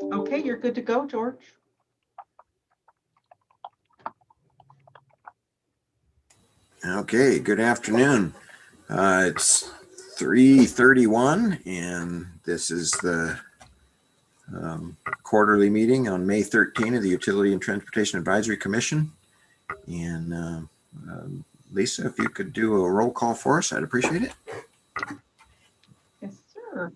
Okay, you're good to go, George. Okay, good afternoon. It's 3:31 and this is the quarterly meeting on May 13 of the Utility and Transportation Advisory Commission. And Lisa, if you could do a roll call for us, I'd appreciate it. Yes, sir.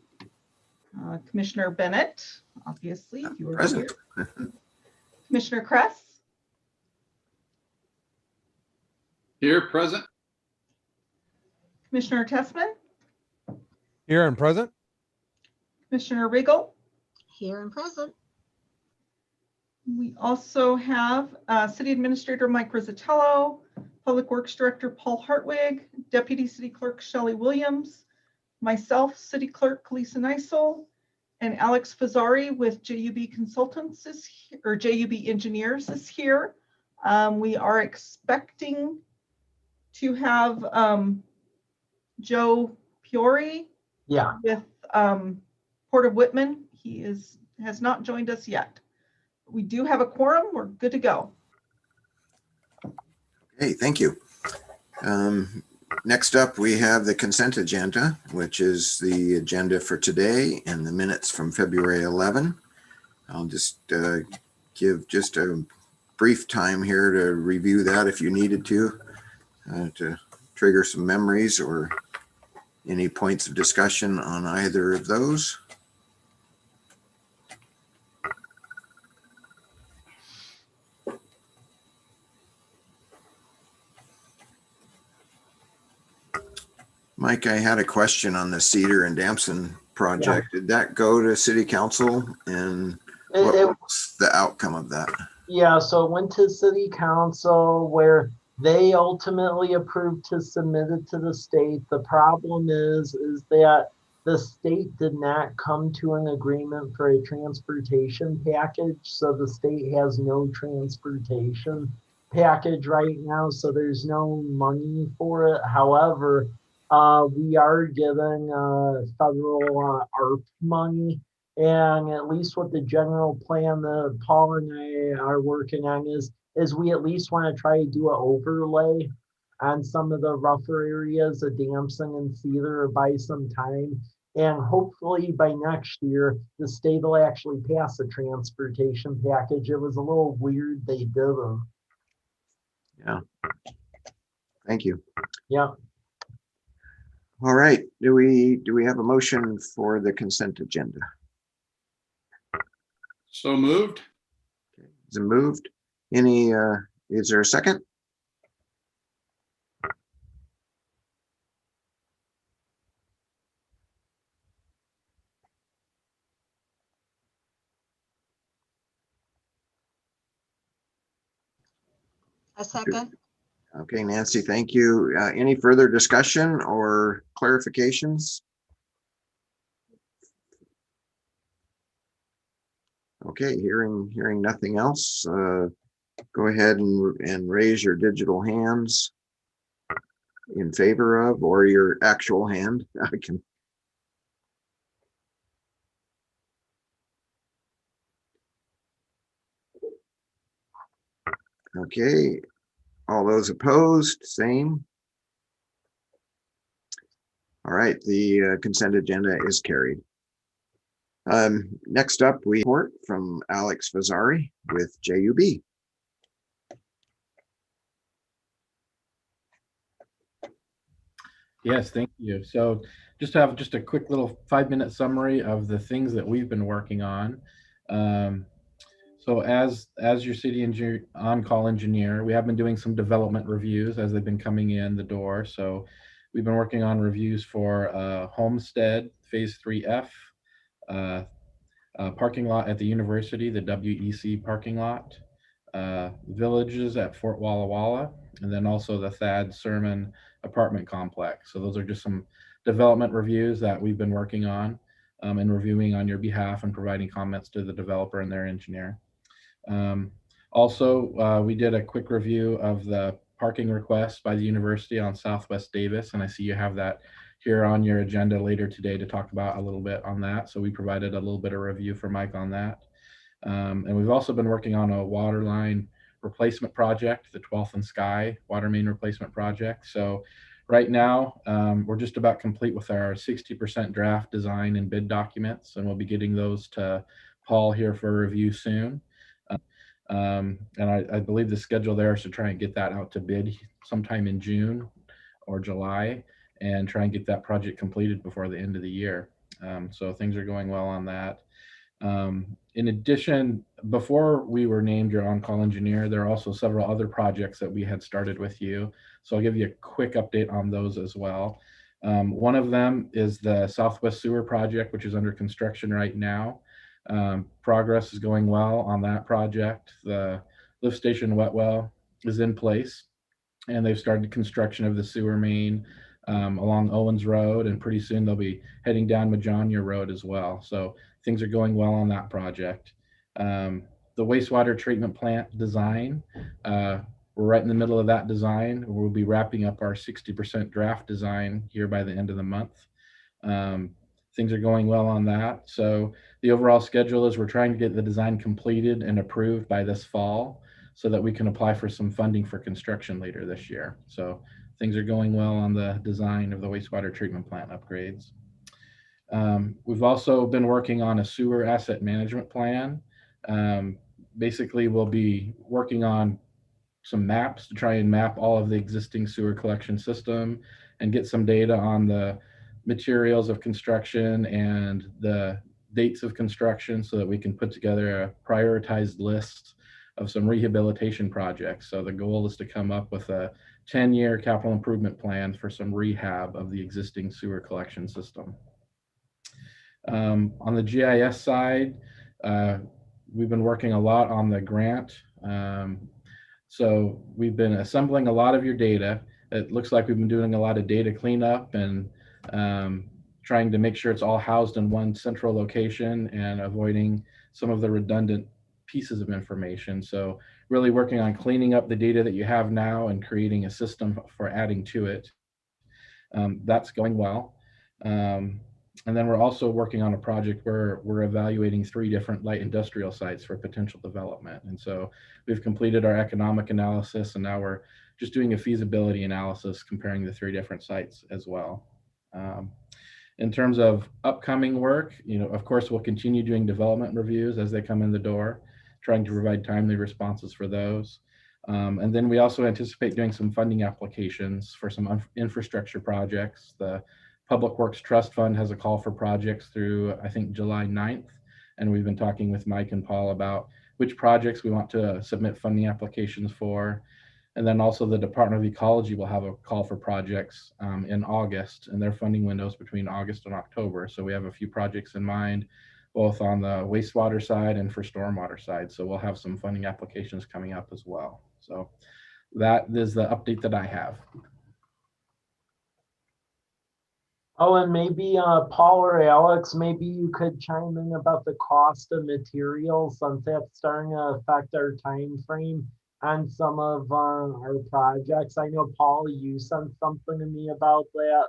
Commissioner Bennett, obviously, you are Present. here. Commissioner Kress. Here, present. Commissioner Tessman. Here and present. Commissioner Riggle. Here and present. We also have City Administrator Mike Rizzatello, Public Works Director Paul Hartwig, Deputy City Clerk Shelley Williams, myself, City Clerk Lisa Neisel, and Alex Fazzari with JUB Consultants or JUB Engineers is here. We are expecting to have Joe Piori with Port of Whitman. He has not joined us yet. We do have a quorum. We're good to go. Okay, thank you. Next up, we have the consent agenda, which is the agenda for today and the minutes from February 11. I'll just give just a brief time here to review that if you needed to trigger some memories or any points of discussion on either of those. Mike, I had a question on the Cedar and Damson project. Yeah. Did that go to City Council, and what was the outcome of that? Yeah, so it went to City Council where they ultimately approved to submit it to the state. The problem is that the state did not come to an agreement for a transportation package. So the state has no transportation package right now. So there's no money for it. However, we are getting federal ARP money. And at least what the general plan that Paul and I are working on is we at least want to try to do an overlay on some of the rougher areas of Damson and Cedar by some time. And hopefully by next year, the state will actually pass a transportation package. It was a little weird they didn't. Yeah. Thank you. Yeah. All right. Do we have a motion for the consent agenda? So moved. Okay. Is it moved? Is there a second? A second. Okay, Nancy, thank you. Any further discussion or clarifications? Okay, hearing nothing else, go ahead and raise your digital hands in favor of, or your actual hand. I can. Okay, all those opposed, same. All right, the consent agenda is carried. Next up, we report from Alex Fazzari with JUB. Yes, thank you. So just to have just a quick little 5-minute summary of the things that we've been working on. So as your city on-call engineer, we have been doing some development reviews as they've been coming in the door. So we've been working on reviews for Homestead Phase 3F, parking lot at the university, the WEC parking lot, villages at Fort Walla Walla, and then also the Thad Sermon apartment complex. So those are just some development reviews that we've been working on and reviewing on your behalf and providing comments to the developer and their engineer. Also, we did a quick review of the parking request by the university on Southwest Davis, and I see you have that here on your agenda later today to talk about a little bit on that. So we provided a little bit of review for Mike on that. And we've also been working on a water line replacement project, the 12th and Sky water main replacement project. So right now, we're just about complete with our 60% draft design and bid documents, and we'll be getting those to Paul here for review soon. And I believe the schedule there is to try and get that out to bid sometime in June or July and try and get that project completed before the end of the year. So things are going well on that. In addition, before we were named your on-call engineer, there are also several other projects that we had started with you. So I'll give you a quick update on those as well. One of them is the Southwest Sewer Project, which is under construction right now. Progress is going well on that project. The lift station wet well is in place, and they've started construction of the sewer main along Owens Road, and pretty soon they'll be heading down Magna Road as well. So things are going well on that project. The wastewater treatment plant design, we're right in the middle of that design. We'll be wrapping up our 60% draft design here by the end of the month. Things are going well on that. So the overall schedule is we're trying to get the design completed and approved by this fall so that we can apply for some funding for construction later this year. So things are going well on the design of the wastewater treatment plant upgrades. We've also been working on a sewer asset management plan. Basically, we'll be working on some maps to try and map all of the existing sewer collection system and get some data on the materials of construction and the dates of construction so that we can put together a prioritized list of some rehabilitation projects. So the goal is to come up with a 10-year capital improvement plan for some rehab of the existing sewer collection system. On the GIS side, we've been working a lot on the grant. So we've been assembling a lot of your data. It looks like we've been doing a lot of data cleanup and trying to make sure it's all housed in one central location and avoiding some of the redundant pieces of information. So really working on cleaning up the data that you have now and creating a system for adding to it. That's going well. And then we're also working on a project where we're evaluating 3 different light industrial sites for potential development. And so we've completed our economic analysis, and now we're just doing a feasibility analysis comparing the 3 different sites as well. In terms of upcoming work, of course, we'll continue doing development reviews as they come in the door, trying to provide timely responses for those. And then we also anticipate doing some funding applications for some infrastructure projects. The Public Works Trust Fund has a call for projects through, I think, July 9th. And we've been talking with Mike and Paul about which projects we want to submit funding applications for. And then also the Department of Ecology will have a call for projects in August, and their funding windows between August and October. So we have a few projects in mind, both on the wastewater side and for stormwater side. So we'll have some funding applications coming up as well. So that is the update that I have. Oh, and maybe Paul or Alex, maybe you could chime in about the cost of materials since that's starting to affect our time frame on some of our projects. I know, Paul, you sent something to me about that.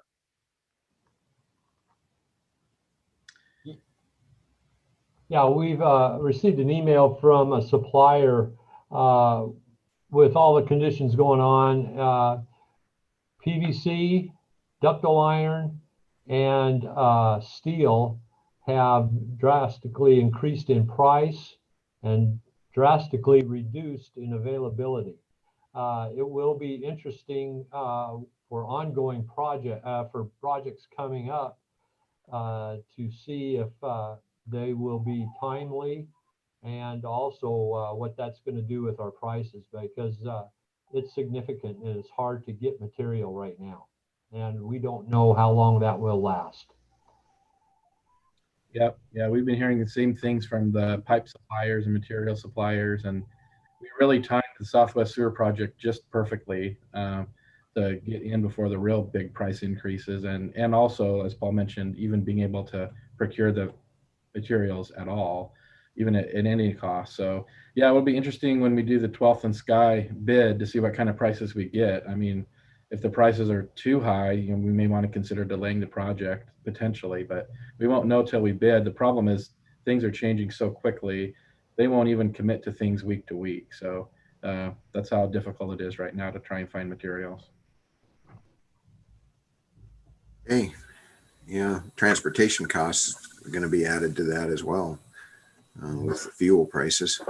Yeah, we've received an email from a supplier with all the conditions going on. PVC, ductile iron, and steel have drastically increased in price and drastically reduced in availability. It will be interesting for ongoing projects coming up to see if they will be timely, and also what that's going to do with our prices, because it's significant and it's hard to get material right now. And we don't know how long that will last. Yep. Yeah, we've been hearing the same things from the pipe suppliers and material suppliers, and we really timed the Southwest Sewer Project just perfectly to get in before the real big price increases, and also, as Paul mentioned, even being able to procure the materials at all, even at any cost. So yeah, it will be interesting when we do the 12th and Sky bid to see what kind of prices we get. I mean, if the prices are too high, we may want to consider delaying the project potentially, but we won't know till we bid. The problem is things are changing so quickly, they won't even commit to things week to week. So that's how difficult it is right now to try and find materials. Hey, yeah, transportation costs are going to be added to that as well with the fuel prices.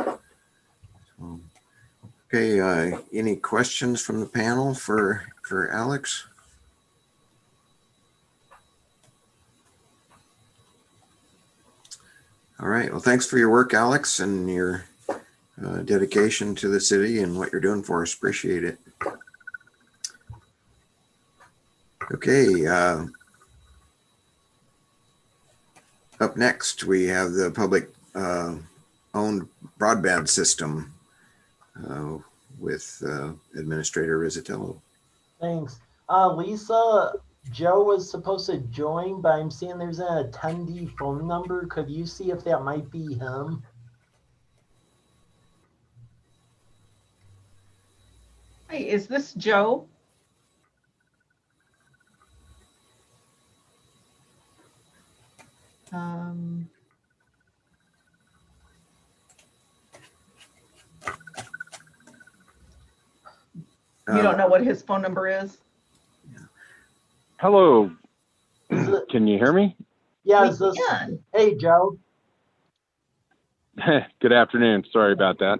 Okay, any questions from the panel for Alex? All right, well, thanks for your work, Alex, and your dedication to the city and what you're doing for us. Appreciate it. Okay, up next, we have the public owned broadband system with Administrator Rizzatello. Thanks. Lisa, Joe was supposed to join, but I'm seeing there's an attendee phone number. Could you see if that might be him? Hi, is this Joe? You don't know what his phone number is? Hello. Is it, Can you hear me? yeah, We is this, can. hey, Joe? Good afternoon. Sorry about that.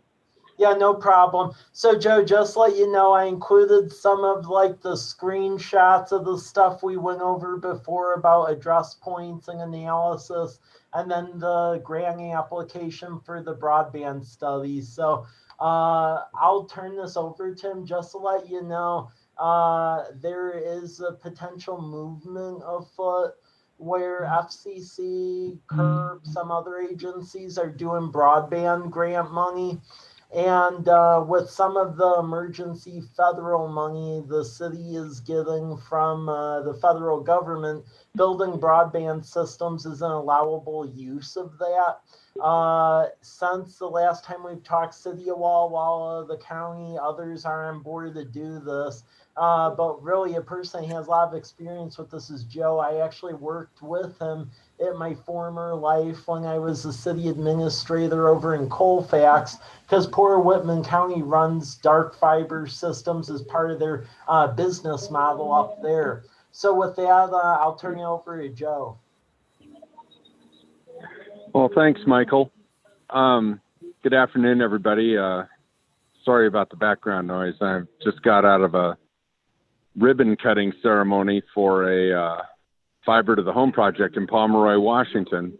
Yeah, no problem. So Joe, just let you know, I included some of like the screenshots of the stuff we went over before about address points and analysis, and then the granting application for the broadband study. So I'll turn this over to him just to let you know there is a potential movement afoot where FCC, CURB, some other agencies are doing broadband grant money. And with some of the emergency federal money the city is getting from the federal government, building broadband systems is an allowable use of that. Since the last time we've talked, City of Walla Walla, the county, others are on board to do this. But really, a person who has a lot of experience with this is Joe. I actually worked with him in my former life when I was the city administrator over in Colfax, because poor Whitman County runs dark fiber systems as part of their business model up there. So with that, I'll turn it over to Joe. Well, thanks, Michael. Good afternoon, everybody. Sorry about the background noise. I just got out of a ribbon cutting ceremony for a fiber to the home project in Pomeroy, Washington,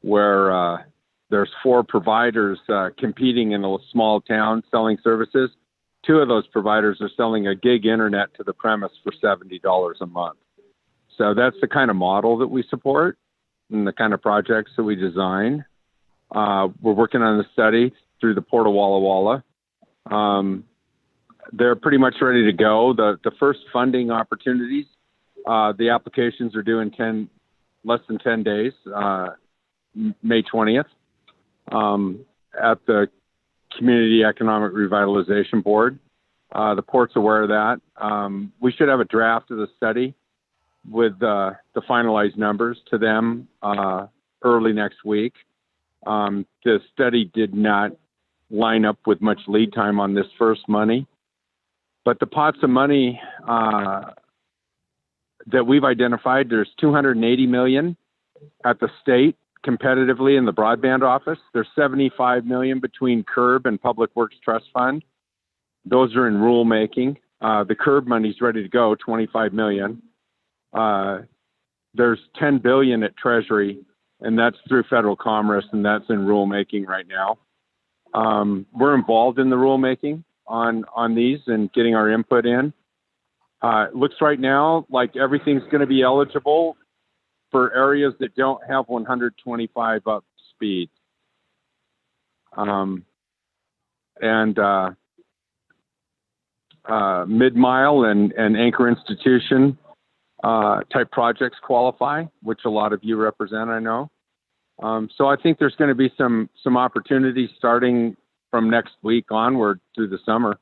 where there's 4 providers competing in a small town selling services. 2 of those providers are selling a gig internet to the premise for $70 a month. So that's the kind of model that we support and the kind of projects that we design. We're working on the study through the Port of Walla Walla. They're pretty much ready to go. The first funding opportunities, the applications are due in less than 10 days, May 20th, at the Community Economic Revitalization Board. The port's aware of that. We should have a draft of the study with the finalized numbers to them early next week. The study did not line up with much lead time on this first money, but the pots of money that we've identified, there's $280 million at the state competitively in the broadband office. There's $75 million between CURB and Public Works Trust Fund. Those are in rulemaking. The CURB money's ready to go, $25 million. There's $10 billion at Treasury, and that's through federal commerce, and that's in rulemaking right now. We're involved in the rulemaking on these and getting our input in. It looks right now like everything's going to be eligible for areas that don't have 125 up speed. Mid-mile and anchor institution type projects qualify, which a lot of you represent, I know. So I think there's going to be some opportunities starting from next week onward through the summer.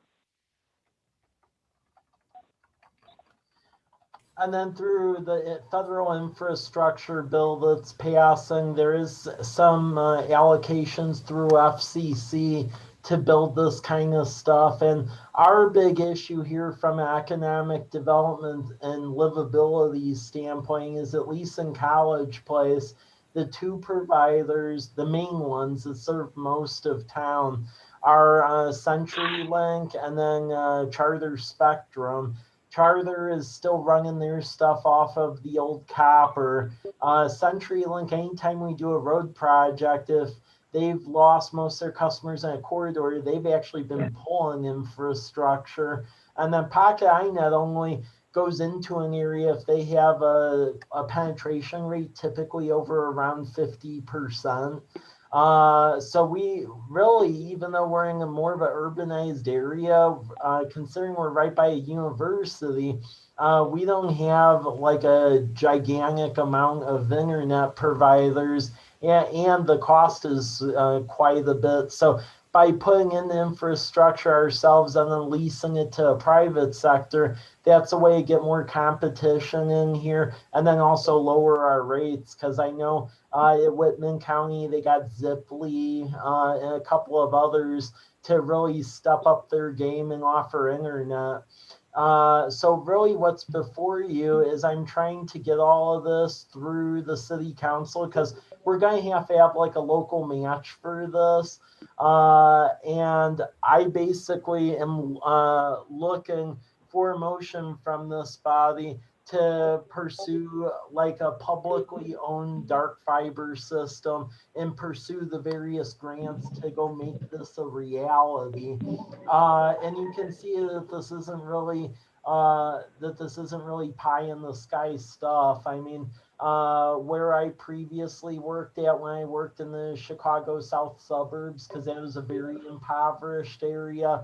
And then through the federal infrastructure bill that's passing, there is some allocations through FCC to build this kind of stuff. And our big issue here from an economic development and livability standpoint is, at least in College Place, the two providers, the main ones that serve most of town, are CenturyLink and then Charter Spectrum. Charter is still running their stuff off of the old copper. CenturyLink, anytime we do a road project, if they've lost most of their customers in a corridor, they've actually been pulling infrastructure. And then Pocket iNet only goes into an area if they have a penetration rate typically over around 50%. So we really, even though we're in a more of an urbanized area, considering we're right by a university, we don't have like a gigantic amount of internet providers, and the cost is quite a bit. So by putting in the infrastructure ourselves and then leasing it to a private sector, that's a way to get more competition in here, and then also lower our rates. Because I know at Whitman County, they got Ziply and a couple of others to really step up their game and offer internet. So really what's before you is I'm trying to get all of this through the city council, because we're going to have like a local match for this. And I basically am looking for a motion from this body to pursue like a publicly owned dark fiber system and pursue the various grants to go make this a reality. And you can see that this isn't really pie in the sky stuff. I mean, where I previously worked at when I worked in the Chicago South suburbs, because that was a very impoverished area,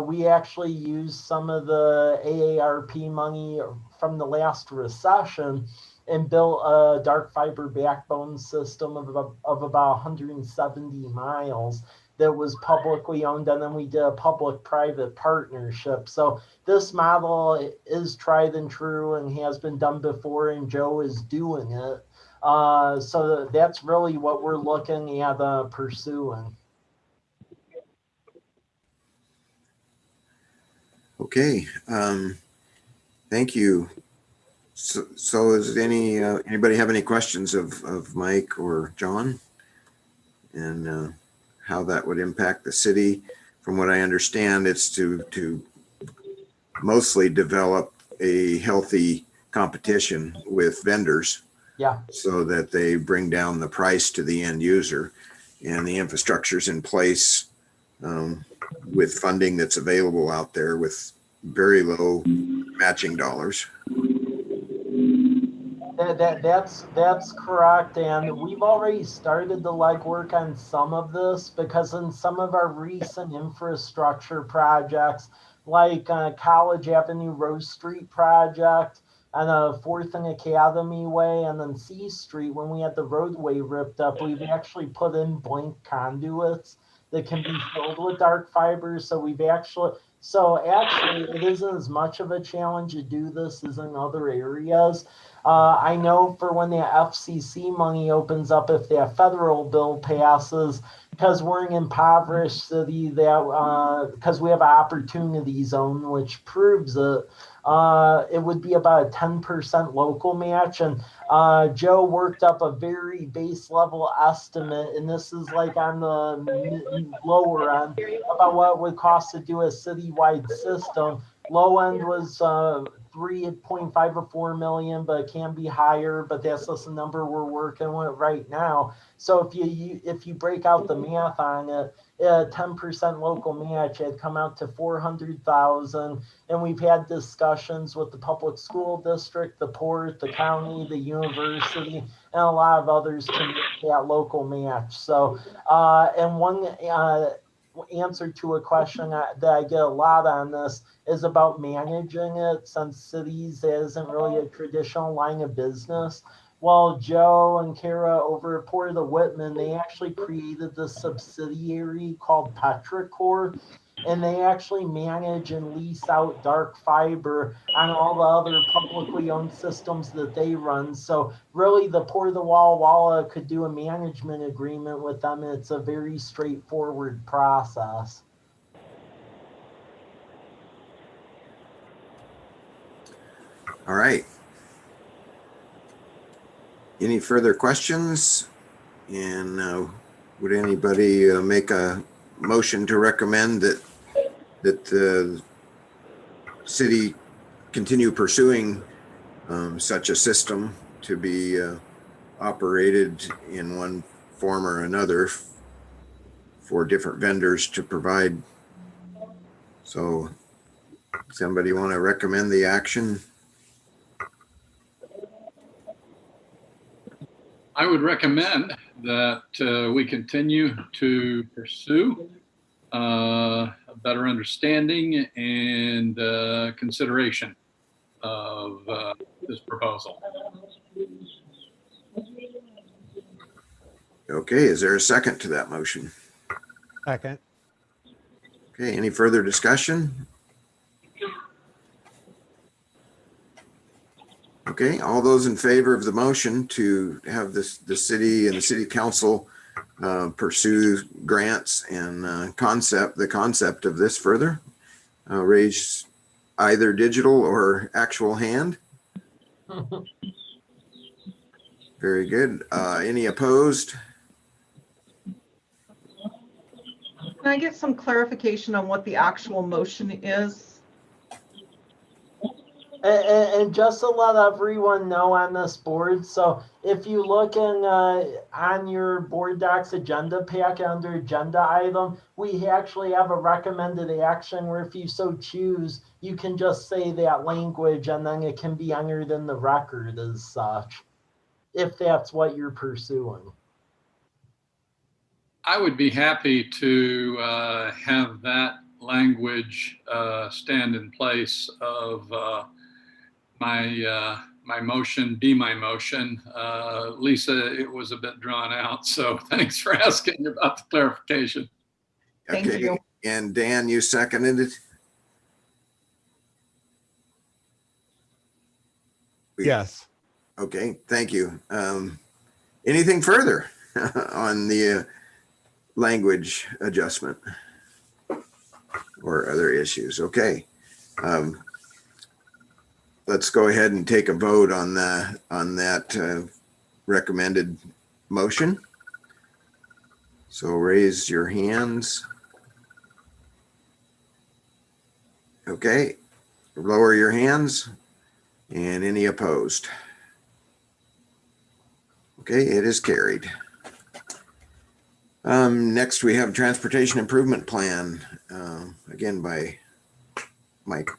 we actually used some of the AARP money from the last recession and built a dark fiber backbone system of about 170 miles that was publicly owned, and then we did a public-private partnership. So this model is tried and true and has been done before, and Joe is doing it. So that's really what we're looking at pursuing. Okay, thank you. So is anybody have any questions of Mike or John, and how that would impact the city? From what I understand, it's to mostly develop a healthy competition with vendors, Yeah. so that they bring down the price to the end user, and the infrastructure's in place with funding that's available out there with very low matching dollars. That's correct, and we've already started the legwork on some of this, because in some of our recent infrastructure projects, like College Avenue Rose Street project and 4th and Academy Way, and then C Street, when we had the roadway ripped up, we've actually put in blank conduits that can be filled with dark fiber. So actually it isn't as much of a challenge to do this as in other areas. I know for when the FCC money opens up, if that federal bill passes, because we're an impoverished city, that because we have an opportunity zone, which proves it, it would be about a 10% local match. And Joe worked up a very base level estimate, and this is like on the lower end, about what it would cost to do a citywide system. Low end was 3.5 or 4 million, but it can be higher, but that's just the number we're working with right now. So if you break out the math on it, 10% local match, it'd come out to 400,000. And we've had discussions with the public school district, the port, the county, the university, and a lot of others to make that local match. So, and one answer to a question that I get a lot on this is about managing it, since cities isn't really a traditional line of business. Well, Joe and Kara over at Port of the Whitman, they actually created this subsidiary called Petrichor. and they actually manage and lease out dark fiber on all the other publicly owned systems that they run. So really the Port of the Walla Walla could do a management agreement with them. It's a very straightforward process. All right. Any further questions? And would anybody make a motion to recommend that the city continue pursuing such a system to be operated in one form or another for different vendors to provide? So somebody want to recommend the action? I would recommend that we continue to pursue a better understanding and consideration of this proposal. Okay, is there a second to that motion? Second. Okay, any further discussion? Okay, all those in favor of the motion to have the city and the city council pursue grants and the concept of this further, raise either digital or actual hand. Very good. Any opposed? Can I get some clarification on what the actual motion is? And just to let everyone know on this board, so if you look in on your board docs agenda pack under agenda item, we actually have a recommended action where if you so choose, you can just say that language and then it can be entered in the record as such, if that's what you're pursuing. I would be happy to have that language stand in place of my motion be my motion. Lisa, it was a bit drawn out, so thanks for asking about the clarification. Thank Okay, you. and Dan, you seconded it? Yes. Okay, thank you. Anything further on the language adjustment or other issues? Okay. Let's go ahead and take a vote on that recommended motion. So raise your hands. Okay, lower your hands. And any opposed? Okay, it is carried. Next, we have Transportation Improvement Plan, again by Mike.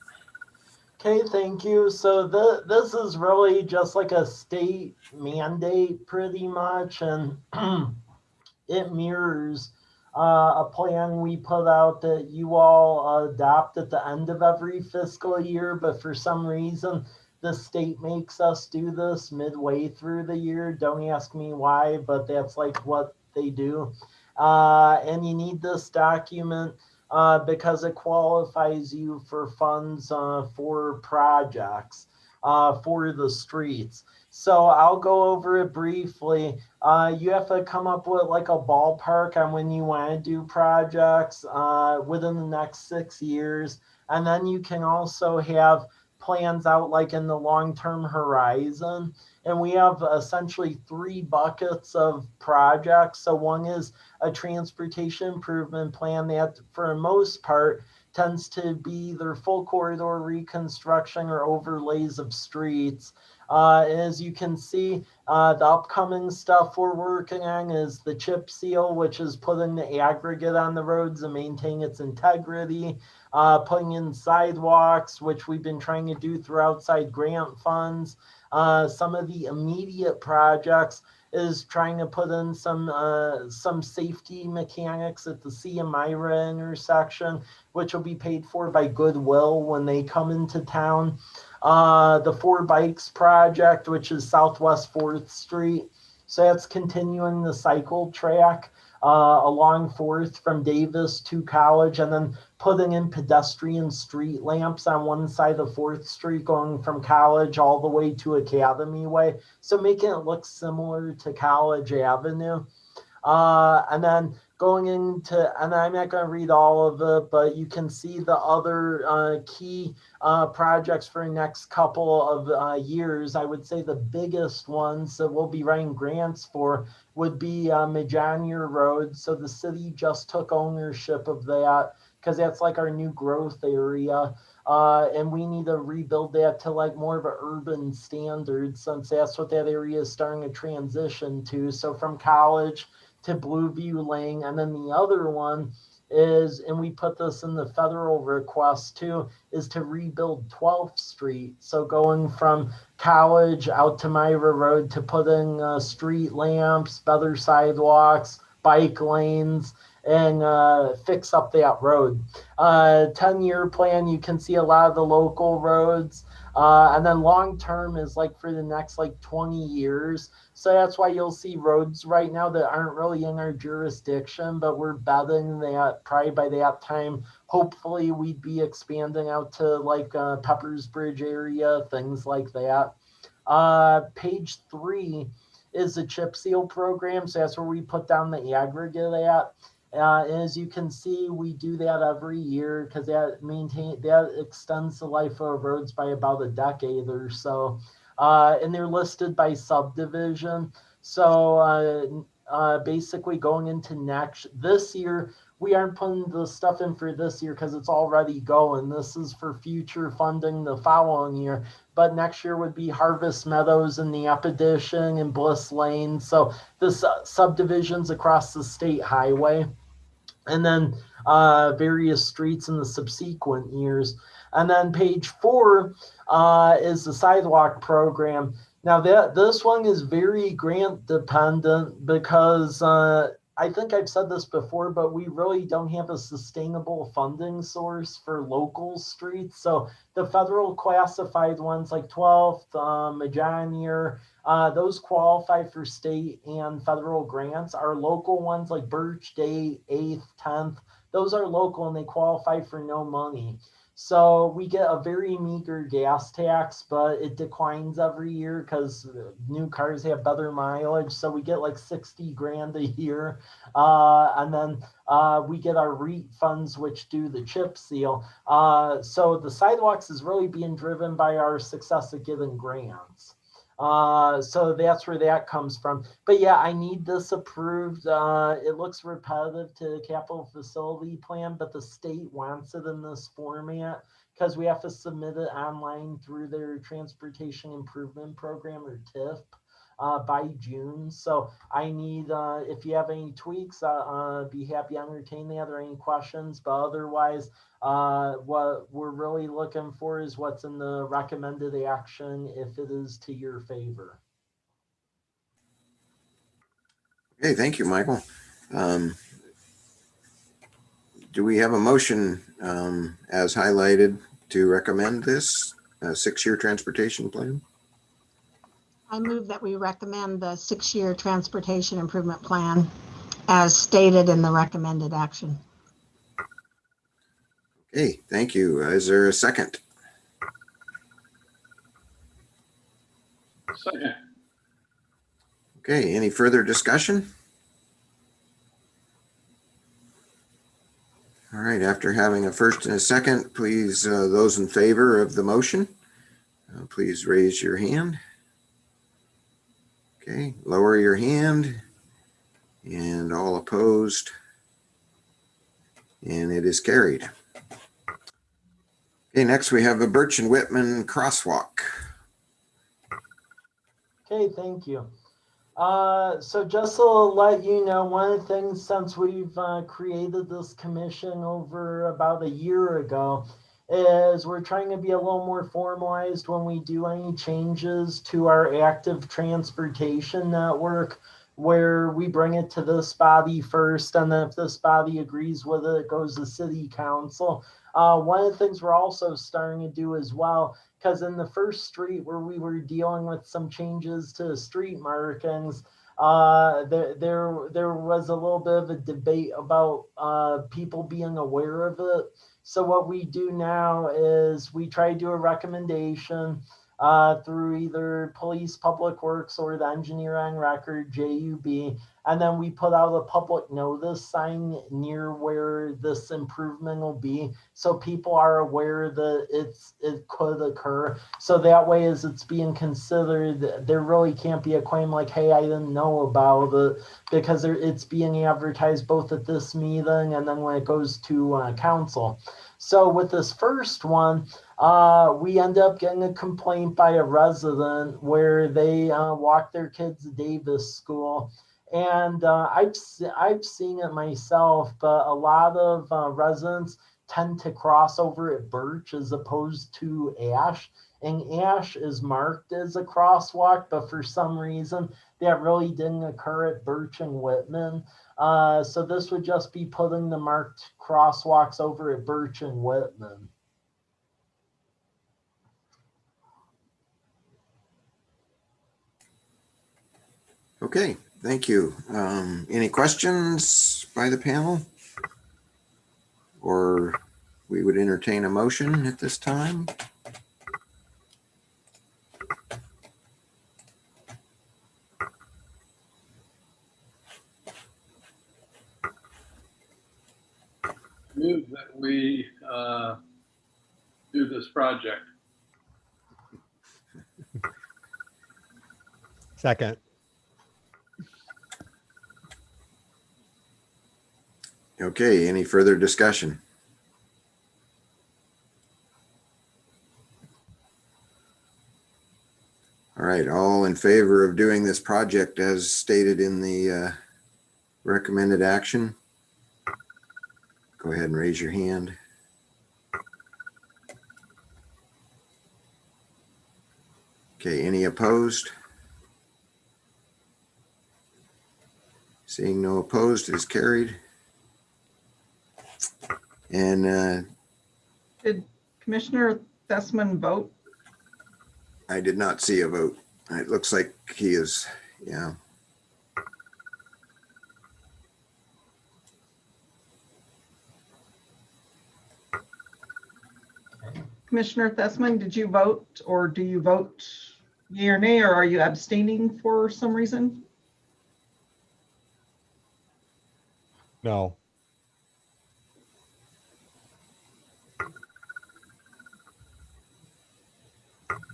Okay, thank you. So this is really just like a state mandate pretty much, and it mirrors a plan we put out that you all adopt at the end of every fiscal year, but for some reason, the state makes us do this midway through the year. Don't ask me why, but that's like what they do. And you need this document because it qualifies you for funds for projects for the streets. So I'll go over it briefly. You have to come up with like a ballpark on when you want to do projects within the next 6 years. And then you can also have plans out like in the long-term horizon. And we have essentially 3 buckets of projects. So one is a transportation improvement plan that for the most part tends to be either full corridor reconstruction or overlays of streets. As you can see, the upcoming stuff we're working on is the chip seal, which is putting the aggregate on the roads and maintaining its integrity, putting in sidewalks, which we've been trying to do through outside grant funds. Some of the immediate projects is trying to put in some safety mechanics at the C and Myra intersection, which will be paid for by Goodwill when they come into town. The 4 Bikes project, which is Southwest 4th Street. So that's continuing the cycle track along 4th from Davis to College, and then putting in pedestrian street lamps on one side of 4th Street going from College all the way to Academy Way. So making it look similar to College Avenue. And then going into, and I'm not going to read all of it, but you can see the other key projects for the next couple of years. I would say the biggest ones that we'll be writing grants for would be Magna Road. So the city just took ownership of that because that's like our new growth area. And we need to rebuild that to like more of an urban standard, since that's what that area is starting to transition to. So from College to Blueview Lane. And then the other one is, and we put this in the federal request too, is to rebuild 12th Street. So going from College out to Myra Road to putting street lamps, better sidewalks, bike lanes, and fix up that road. 10-year plan, you can see a lot of the local roads. And then long term is like for the next like 20 years. So that's why you'll see roads right now that aren't really in our jurisdiction, but we're betting that probably by that time, hopefully we'd be expanding out to like Peppers Bridge area, things like that. Page 3 is the chip seal program. So that's where we put down the aggregate at. And as you can see, we do that every year because that extends the life of roads by about a decade or so. And they're listed by subdivision. So basically going into this year, we aren't putting the stuff in for this year because it's already going. This is for future funding the following year. But next year would be Harvest Meadows and the Epidician and Bliss Lane. So the subdivisions across the state highway. And then various streets in the subsequent years. And then page 4 is the sidewalk program. Now this one is very grant dependent because I think I've said this before, but we really don't have a sustainable funding source for local streets. So the federal classified ones like 12th, Magna, those qualify for state and federal grants. Our local ones like Birch Day, 8th, 10th, those are local and they qualify for no money. So we get a very meager gas tax, but it declines every year because new cars have better mileage. So we get like 60 grand a year. And then we get our REIT funds, which do the chip seal. So the sidewalks is really being driven by our success at getting grants. So that's where that comes from. But yeah, I need this approved. It looks repetitive to the capital facility plan, but the state wants it in this format because we have to submit it online through their Transportation Improvement Program, or TIP, by June. So I need, if you have any tweaks, be happy to entertain that or any questions. But otherwise, what we're really looking for is what's in the recommended action if it is to your favor. Okay, thank you, Michael. Do we have a motion as highlighted to recommend this 6-year transportation plan? I move that we recommend the 6-year transportation improvement plan as stated in the recommended action. Okay, thank you. Is there a second? Second. Okay, any further discussion? All right, after having a first and a second, please, those in favor of the motion, please raise your hand. Okay, lower your hand. And all opposed. And it is carried. Okay, next we have a Birch and Whitman crosswalk. Okay, thank you. So just to let you know, one of the things since we've created this commission over about a year ago is we're trying to be a little more formalized when we do any changes to our active transportation network, where we bring it to this body first, and then if this body agrees with it, it goes to city council. One of the things we're also starting to do as well, because in the first street where we were dealing with some changes to street markings, there was a little bit of a debate about people being aware of it. So what we do now is we try to do a recommendation through either police, public works, or the engineer on record, JUB. And then we put out a public notice sign near where this improvement will be, so people are aware that it could occur. So that way, as it's being considered, there really can't be a claim like, hey, I didn't know about it, because it's being advertised both at this meeting and then when it goes to council. So with this first one, we end up getting a complaint by a resident where they walk their kids to Davis School. And I've seen it myself, but a lot of residents tend to cross over at Birch as opposed to Ash. And Ash is marked as a crosswalk, but for some reason that really didn't occur at Birch and Whitman. So this would just be putting the marked crosswalks over at Birch and Whitman. Okay, thank you. Any questions by the panel? Or we would entertain a motion at this time. Move that we do this project. Second. Okay, any further discussion? All right, all in favor of doing this project as stated in the recommended action? Go ahead and raise your hand. Okay, any opposed? Seeing no opposed, it is carried. And Did Commissioner Thesman vote? I did not see a vote. It looks like he is, yeah. Commissioner Thesman, did you vote, or do you vote yea or nay, or are you abstaining for some reason? No.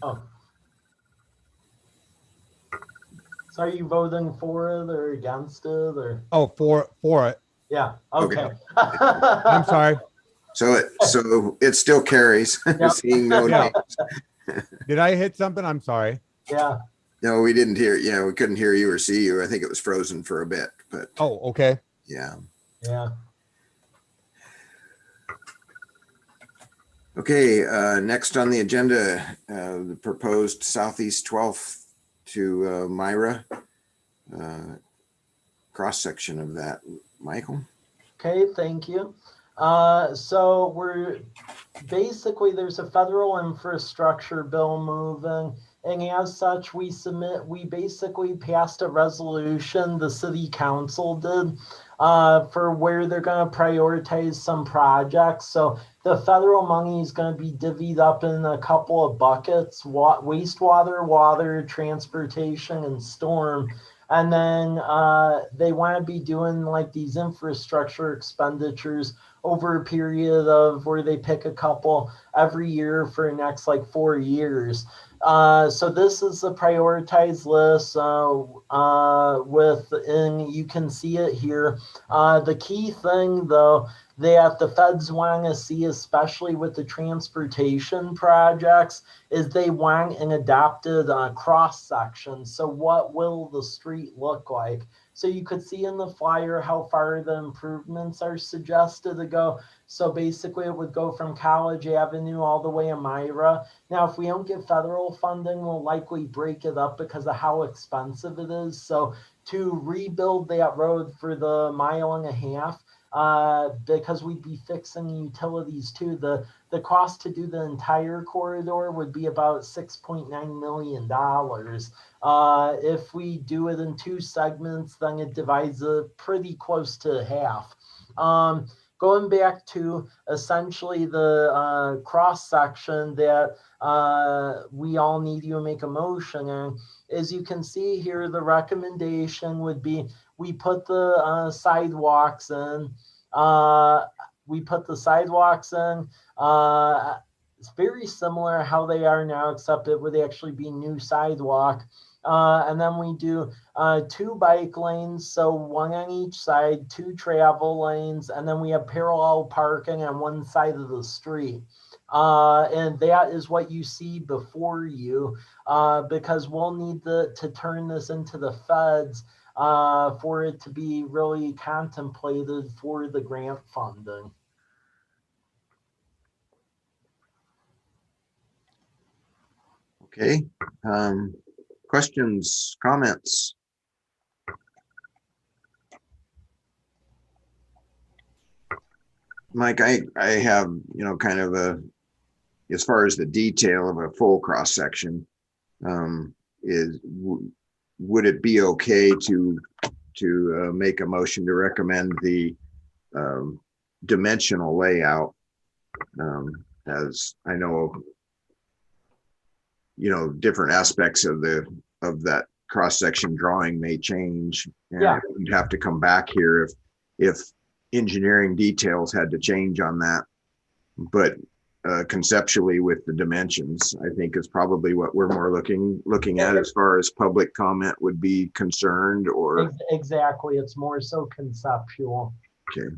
Oh. So are you voting for it or against it, or? Oh, for it. Yeah, okay. I'm sorry. So it still carries. Yep. Seeing no Yeah. names. Did I hit something? I'm sorry. Yeah, No, we didn't hear. Yeah, we couldn't hear you or see you. I think it was frozen for a bit, but Oh, okay. yeah. yeah. Okay, next on the agenda, the proposed Southeast 12th to Myra cross section of that. Michael? Okay, thank you. So we're basically, there's a federal infrastructure bill moving, and as such, we basically passed a resolution, the city council did, for where they're going to prioritize some projects. So the federal money is going to be divvied up in a couple of buckets: wastewater, water, transportation, and storm. And then they want to be doing like these infrastructure expenditures over a period of where they pick a couple every year for the next like 4 years. So this is the prioritized list and you can see it here. The key thing though that the feds want to see, especially with the transportation projects, is they want an adapted cross section. So what will the street look like? So you could see in the flyer how far the improvements are suggested to go. So basically it would go from College Avenue all the way to Myra. Now, if we don't get federal funding, we'll likely break it up because of how expensive it is. So to rebuild that road for the 1.5 miles, because we'd be fixing utilities too. The cost to do the entire corridor would be about $6.9 million. If we do it in 2 segments, then it divides it pretty close to half. Going back to essentially the cross section that we all need you to make a motion on, as you can see here, the recommendation would be we put the sidewalks in. It's very similar how they are now, except it would actually be new sidewalk. And then we do 2 bike lanes, so 1 on each side, 2 travel lanes, and then we have parallel parking on one side of the street. And that is what you see before you, because we'll need to turn this into the feds for it to be really contemplated for the grant funding. Okay. Questions, comments? Mike, I have, kind of as far as the detail of a full cross section, would it be okay to make a motion to recommend the dimensional layout? As I know, different aspects of that cross section drawing may change, and Yeah. we'd have to come back here if engineering details had to change on that. But conceptually, with the dimensions, I think is probably what we're more looking at as far as public comment would be concerned. Or exactly, it's more so conceptual. okay.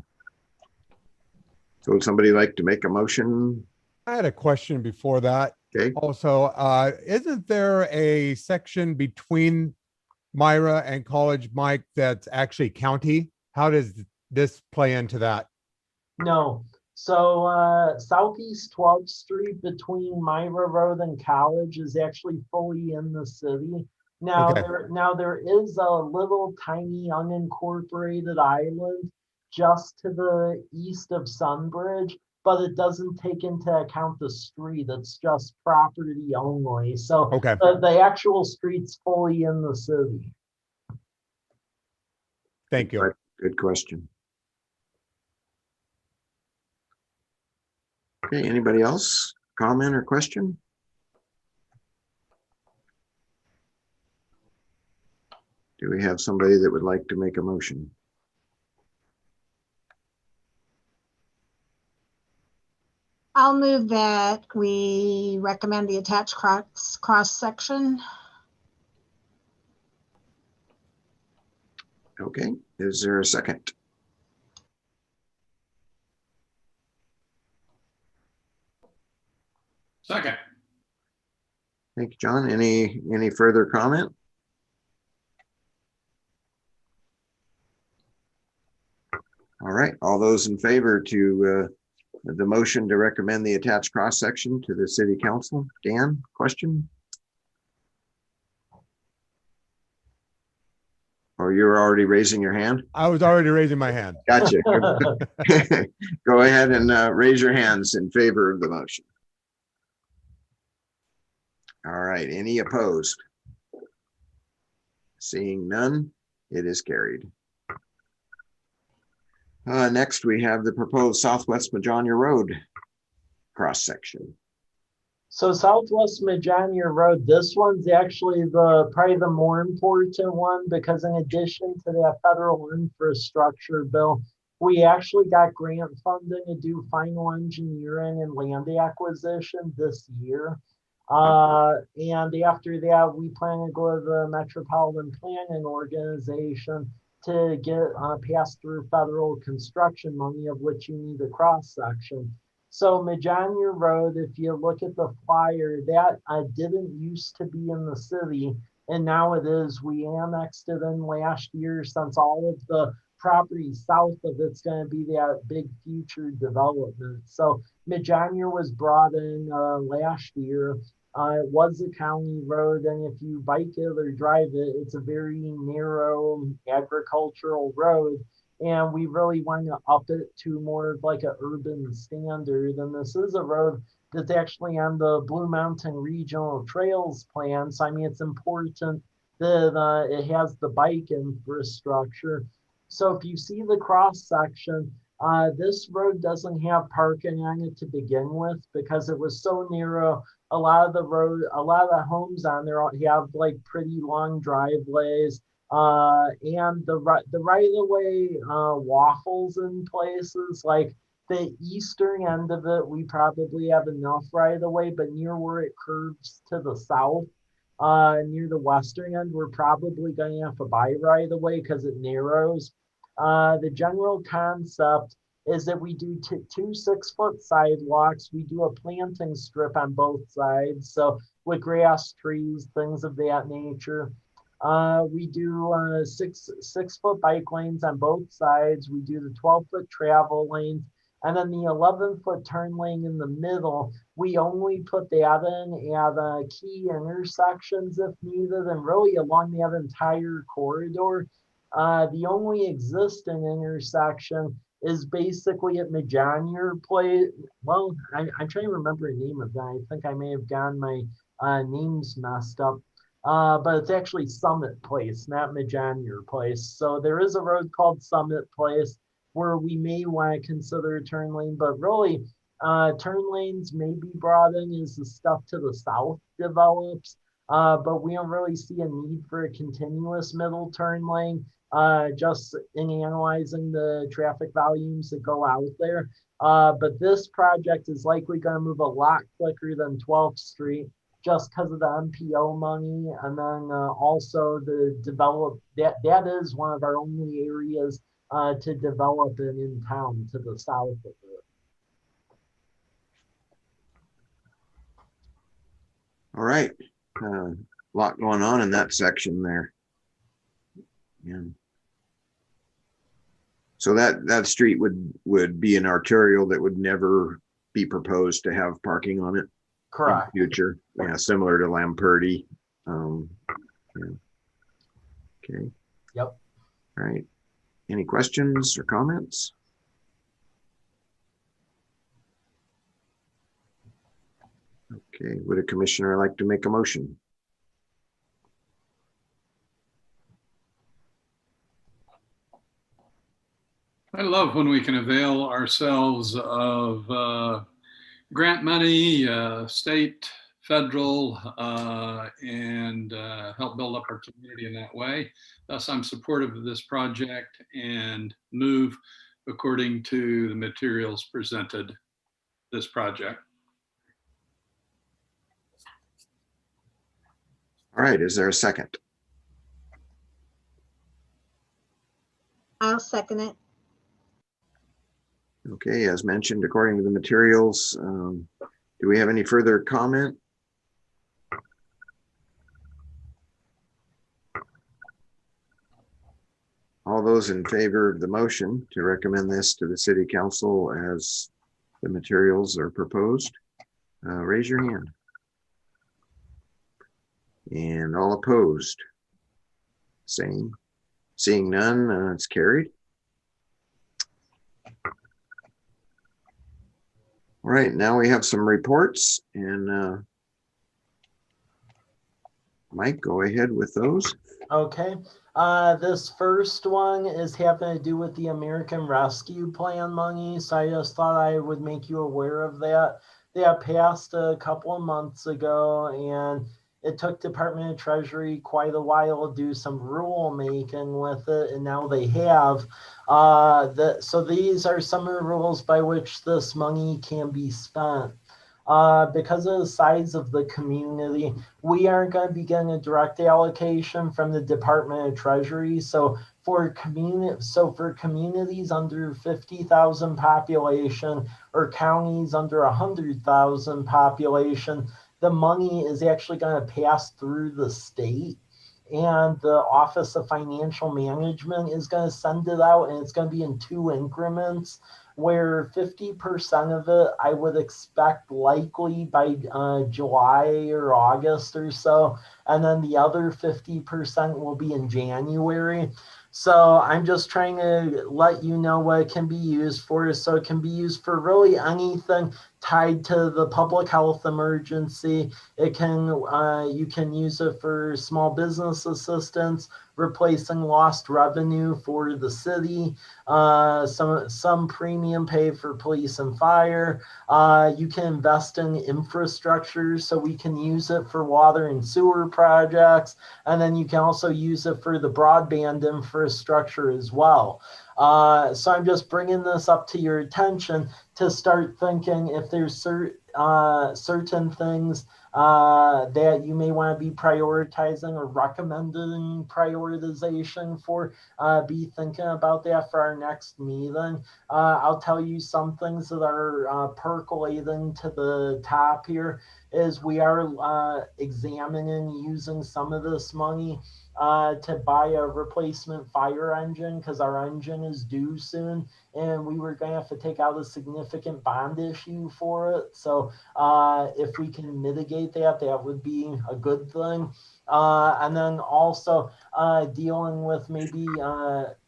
So would somebody like to make a motion? I had a question before that. Okay. Also, isn't there a section between Myra and College, Mike, that's actually county? How does this play into that? No. So Southeast 12th Street between Myra Road and College is actually fully in the city. Now, Okay. there is a little tiny unincorporated island just to the east of Sunbridge, but it doesn't take into account the street. It's just property only. So Okay. the actual street's fully in the city. Thank you. Good question. Okay, anybody else? Comment or question? Do we have somebody that would like to make a motion? I'll move that we recommend the attached cross section. Okay, is there a second? Second. Thank you, John. Any further comment? All right, all those in favor to the motion to recommend the attached cross section to the city council. Dan, question? Or you're already raising your hand? I was already raising my hand. Gotcha. Go ahead and raise your hands in favor of the motion. All right, any opposed? Seeing none, it is carried. Next, we have the proposed Southwest Magna Road cross section. So Southwest Magna Road, this one's actually probably the more important one, because in addition to that federal infrastructure bill, we actually got grant funding to do final engineering and land acquisition this year. And after that, we plan to go to the Metropolitan Planning Organization to get passed through federal construction money, of which you need a cross section. So Magna Road, if you look at the flyer, that didn't used to be in the city, and now it is. We annexed it in last year, since all of the property south of it's going to be that big future development. So Magna was brought in last year. It was a county road, and if you bike it or drive it, it's a very narrow agricultural road. and we really want to up it to more of like an urban standard. And this is a road that's actually on the Blue Mountain Regional Trails plan. So I mean, it's important that it has the bike infrastructure. So if you see the cross section, this road doesn't have parking on it to begin with because it was so narrow. A lot of the homes on there have like pretty long driveways, and the right of way waffles in places. Like the eastern end of it, we probably have enough right of way, but near where it curves to the south, near the western end, we're probably going to have to buy right of way because it narrows. The general concept is that we do two 6-foot sidewalks. We do a planting strip on both sides. So with grass, trees, things of that nature. We do 6-foot bike lanes on both sides. We do the 12-foot travel lanes. And then the 11-foot turn lane in the middle, we only put that in at key intersections if needed, and really along that entire corridor. The only existing intersection is basically at Magna Place. Well, I'm trying to remember the name of that. I think I may have gotten my names messed up. But it's actually Summit Place, not Magna Place. So there is a road called Summit Place where we may want to consider a turn lane, but really turn lanes may be brought in as the stuff to the south develops. But we don't really see a need for a continuous middle turn lane, just in analyzing the traffic volumes that go out there. But this project is likely going to move a lot quicker than 12th Street just because of the MPO money. And then also the that is one of our only areas to develop in town to the south of it. All right. A lot going on in that section there. Yeah. So that street would be an arterial that would never be proposed to have parking on it. Correct. In the future. Yeah, similar to Lamperti. Yeah. Okay. Yep. All right. Any questions or comments? Okay. Would a commissioner like to make a motion? I love when we can avail ourselves of grant money, state, federal, and help build up our community in that way. Thus, I'm supportive of this project and move according to the materials presented this project. All right. Is there a second? I'll second it. Okay. As mentioned, according to the materials, do we have any further comment? All those in favor of the motion to recommend this to the city council as the materials are proposed, raise your hand. And all opposed? Same. Seeing none, it's carried. All right, now we have some reports, and Mike, go ahead with those. Okay. This first one is having to do with the American Rescue Plan money. So I just thought I would make you aware of that. That passed a couple of months ago, and it took Department of Treasury quite a while to do some rule making with it, and now they have. So these are some of the rules by which this money can be spent. Because of the size of the community, we aren't going to be getting a direct allocation from the Department of Treasury. So for communities under 50,000 population or counties under 100,000 population, the money is actually going to pass through the state, and the Office of Financial Management is going to send it out, and it's going to be in 2 increments, where 50% of it I would expect likely by July or August or so, and then the other 50% will be in January. So I'm just trying to let you know what it can be used for. So it can be used for really anything tied to the public health emergency. It can you can use it for small business assistance, replacing lost revenue for the city, some premium pay for police and fire. You can invest in infrastructure, so we can use it for water and sewer projects, and then you can also use it for the broadband infrastructure as well. So I'm just bringing this up to your attention to start thinking if there's certain things that you may want to be prioritizing or recommending prioritization for. Be thinking about that for our next meeting. I'll tell you some things that are percolating to the top here is we are examining using some of this money to buy a replacement fire engine because our engine is due soon and we were going to have to take out a significant bond issue for it. So if we can mitigate that, that would be a good thing. And then also dealing with maybe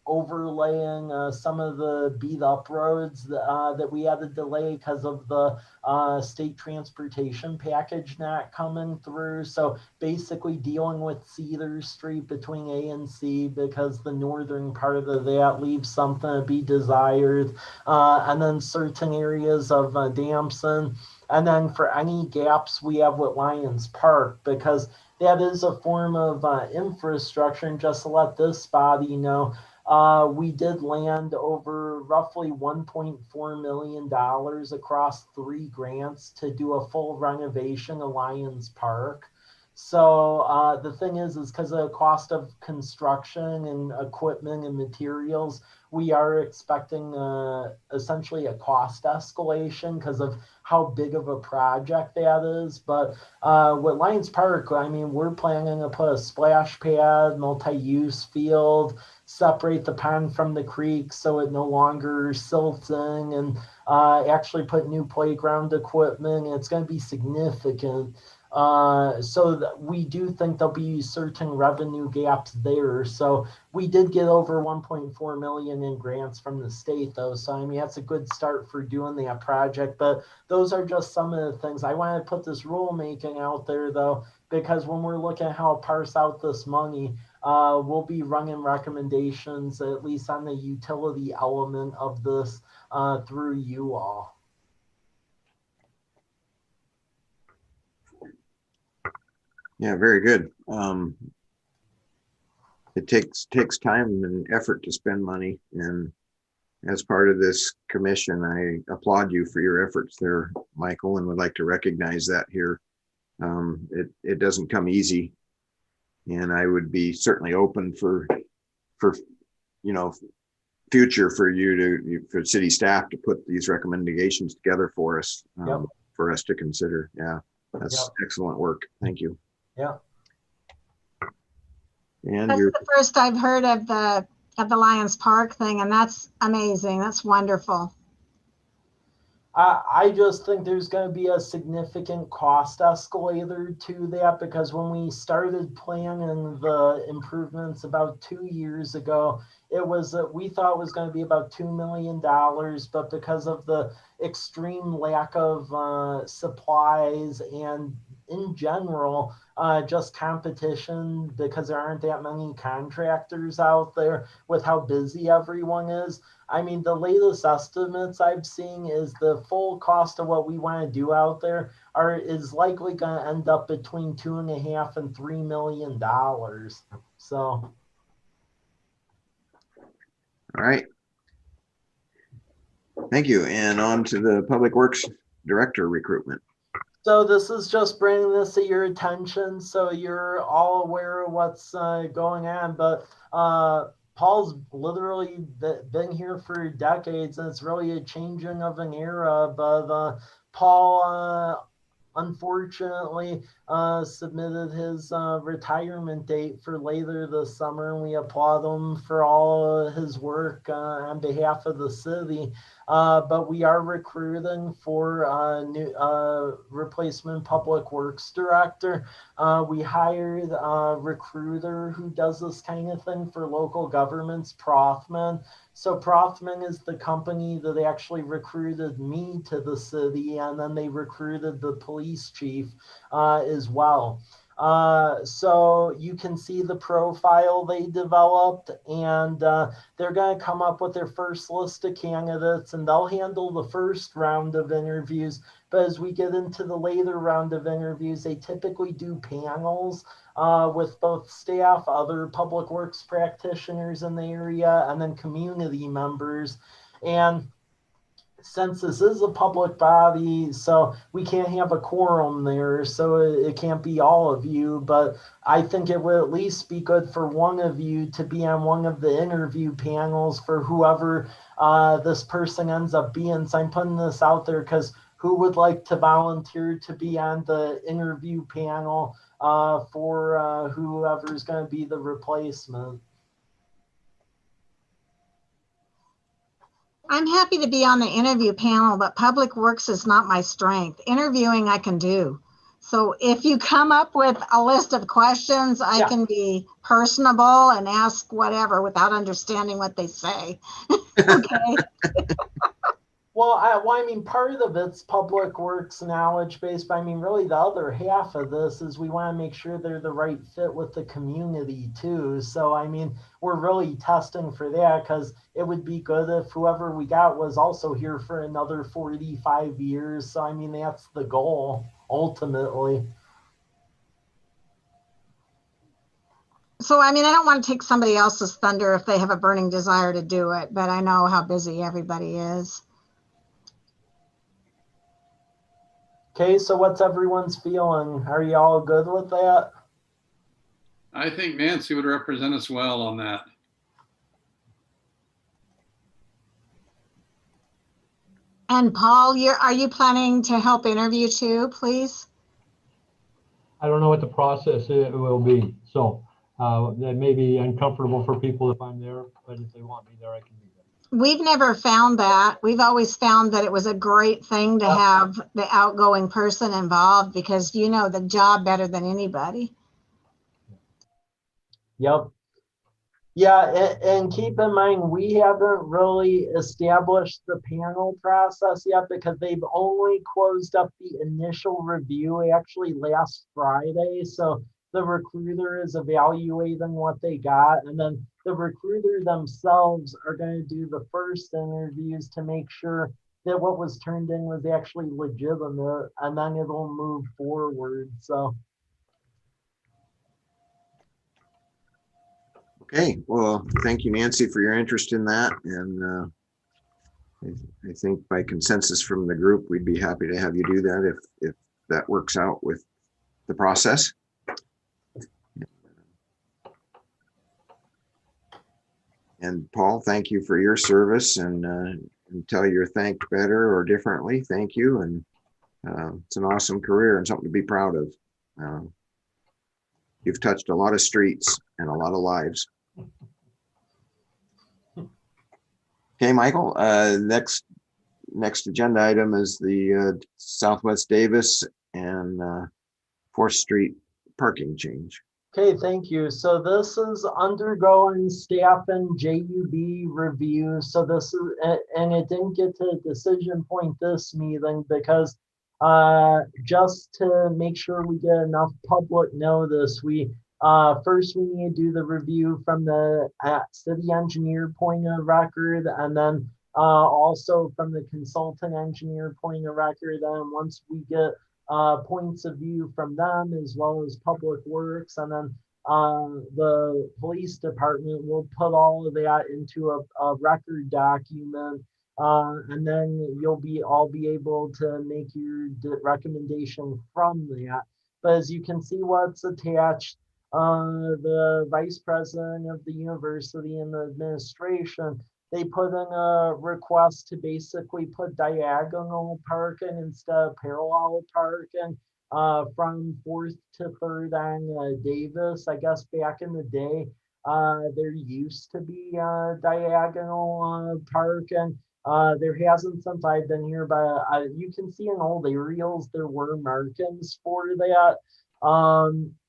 overlaying some of the beat up roads that we had to delay because of the state transportation package not coming through. So basically dealing with Cedar Street between A and C because the northern part of that leaves something to be desired. And then certain areas of Damson. And then for any gaps we have with Lions Park, because that is a form of infrastructure. And just to let this body know, we did land over roughly $1.4 million across 3 grants to do a full renovation of Lions Park. So the thing is because of the cost of construction and equipment and materials, we are expecting essentially a cost escalation because of how big of a project that is. But with Lions Park, I mean, we're planning to put a splash pad, multi-use field, separate the pond from the creek so it no longer silting, and actually put new playground equipment. It's going to be significant. So that we do think there'll be certain revenue gaps there. So we did get over 1.4 million in grants from the state though. So I mean, that's a good start for doing that project, but those are just some of the things. I want to put this rulemaking out there though, because when we're looking at how to parse out this money, we'll be running recommendations, at least on the utility element of this through you all. Yeah, very good. It takes time and effort to spend money, and as part of this commission, I applaud you for your efforts there, Michael, and would like to recognize that here. It doesn't come easy, and I would be certainly open for future for for city staff to put these recommendations together for us, for us to consider. Yeah, that's excellent work. Thank you. Yeah. And That's the first I've heard of the Lions Park thing, and that's amazing. That's wonderful. I just think there's going to be a significant cost escalator to that, because when we started planning the improvements about 2 years ago, it was we thought it was going to be about $2 million, but because of the extreme lack of supplies and in general, just competition, because there aren't that many contractors out there with how busy everyone is. I mean, the latest estimates I've seen is the full cost of what we want to do out there is likely going to end up between $2.5 and $3 million. So. all right. Thank you. And on to the Public Works Director recruitment. So this is just bringing this to your attention so you're all aware of what's going on. But Paul's literally been here for decades, and it's really a changing of an era. But Paul, unfortunately, submitted his retirement date for later this summer, and we applaud him for all his work on behalf of the city. but we are recruiting for a new replacement public works director. We hired a recruiter who does this kind of thing for local governments, Prothman. So Prothman is the company that actually recruited me to the city, and then they recruited the police chief as well. So you can see the profile they developed, and they're going to come up with their first list of candidates, and they'll handle the first round of interviews. But as we get into the later round of interviews, they typically do panels with both staff, other public works practitioners in the area, and then community members. And since this is a public body, so we can't have a quorum there, so it can't be all of you, but I think it would at least be good for one of you to be on one of the interview panels for whoever this person ends up being. So I'm putting this out there because who would like to volunteer to be on the interview panel for whoever's going to be the replacement? I'm happy to be on the interview panel, but public works is not my strength. Interviewing I can do. So if you come up with a list of questions, I can be personable and ask whatever without understanding what they say. Okay. Well, I mean, part of it's public works knowledge based, but I mean, really the other half of this is we want to make sure they're the right fit with the community too. So, I mean, we're really testing for that because it would be good if whoever we got was also here for another 45 years. So, I mean, that's the goal ultimately. So, I mean, I don't want to take somebody else's thunder if they have a burning desire to do it, but I know how busy everybody is. Okay, so what's everyone's feeling? Are you all good with that? I think Nancy would represent us well on that. And Paul, are you planning to help interview too, please? I don't know what the process it will be. So that may be uncomfortable for people if I'm there, but if they want me there, I can be there. We've never found that. We've always found that it was a great thing to have the outgoing person involved because you know the job better than anybody. Yep. Yeah, and keep in mind, we haven't really established the panel process yet because they've only closed up the initial review actually last Friday. So the recruiter is evaluating what they got, and then the recruiter themselves are going to do the first interviews to make sure that what was turned in was actually legitimate, and then it'll move forward. So. Okay, well, thank you, Nancy, for your interest in that. And I think by consensus from the group, we'd be happy to have you do that if that works out with the process. And Paul, thank you for your service, and until you're thanked better or differently, thank you. And it's an awesome career and something to be proud of. You've touched a lot of streets and a lot of lives. Okay, Michael, next agenda item is the Southwest Davis and 4th Street parking change. Okay, thank you. So this is undergoing staff and JUB review. So this is, and it didn't get to a decision point this meeting because just to make sure we get enough public notice, we first we need to do the review from the city engineer point of record, and then also from the consultant engineer point of record. And once we get points of view from them as well as public works, and then the police department will put all of that into a record document, and then you'll all be able to make your recommendation from that. But as you can see what's attached, the vice president of the university and the administration, they put in a request to basically put diagonal parking instead of parallel parking from 4th to 3rd on Davis. I guess back in the day, there used to be diagonal parking. There hasn't since I've been here, but you can see in old aerials there were markings for that.